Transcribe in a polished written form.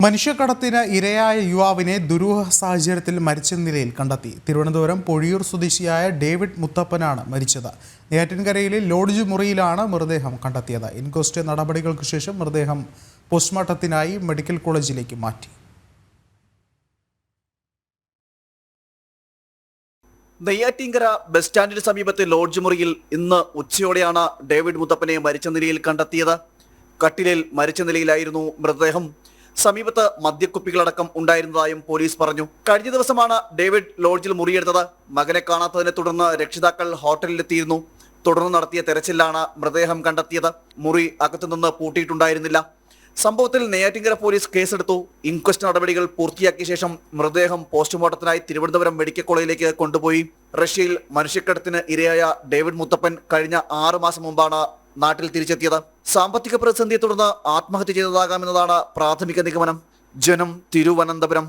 മനുഷ്യക്കടത്തിന് ഇരയായ യുവാവിനെ ദുരൂഹ സാഹചര്യത്തിൽ മരിച്ച നിലയിൽ കണ്ടെത്തി. തിരുവനന്തപുരം പൊഴിയൂർ സ്വദേശിയായ ഡേവിഡ് മുത്തപ്പനാണ് മരിച്ചത്. നെയ്യാറ്റിൻകരയിലെ ലോഡ്ജ് മുറിയിലാണ് മൃതദേഹം കണ്ടെത്തിയത്. ഇൻക്വസ്റ്റ് നടപടികൾക്ക് ശേഷം മൃതദേഹം പോസ്റ്റ്മോർട്ടത്തിനായി മെഡിക്കൽ കോളേജിലേക്ക് മാറ്റി. നെയ്യാറ്റിൻകര ബസ് സ്റ്റാൻഡിന് സമീപത്തെ ലോഡ്ജ് മുറിയിൽ ഇന്ന് ഉച്ചയോടെയാണ് ഡേവിഡ് മുത്തപ്പനെ മരിച്ച നിലയിൽ കണ്ടെത്തിയത്. കട്ടിലിൽ മരിച്ച നിലയിലായിരുന്നു മൃതദേഹം. സമീപത്ത് മദ്യക്കുപ്പികളടക്കം ഉണ്ടായിരുന്നതായും പോലീസ് പറഞ്ഞു. കഴിഞ്ഞ ദിവസമാണ് ഡേവിഡ് ലോഡ്ജിൽ മുറിയെടുത്തത്. മകനെ കാണാത്തതിനെ തുടർന്ന് രക്ഷിതാക്കൾ ഹോട്ടലിലെത്തിയിരുന്നു. തുടർന്ന് നടത്തിയ തെരച്ചിലാണ് മൃതദേഹം കണ്ടെത്തിയത്. മുറി അകത്തുനിന്ന് പൂട്ടിയിട്ടുണ്ടായിരുന്നില്ല. സംഭവത്തിൽ നെയ്യാറ്റിൻകര പോലീസ് കേസെടുത്തു. ഇൻക്വസ്റ്റ് നടപടികൾ പൂർത്തിയാക്കിയ ശേഷം മൃതദേഹം പോസ്റ്റ്മോർട്ടത്തിനായി തിരുവനന്തപുരം മെഡിക്കൽ കോളേജിലേക്ക് കൊണ്ടുപോയി. റഷ്യയിൽ മനുഷ്യക്കടത്തിന് ഇരയായ ഡേവിഡ് മുത്തപ്പൻ കഴിഞ്ഞ 6 മാസം മുമ്പാണ് നാട്ടിൽ തിരിച്ചെത്തിയത്. സാമ്പത്തിക പ്രതിസന്ധിയെ തുടർന്ന് ആത്മഹത്യ ചെയ്തതാകാമെന്നതാണ് പ്രാഥമിക നിഗമനം. ജനം, തിരുവനന്തപുരം.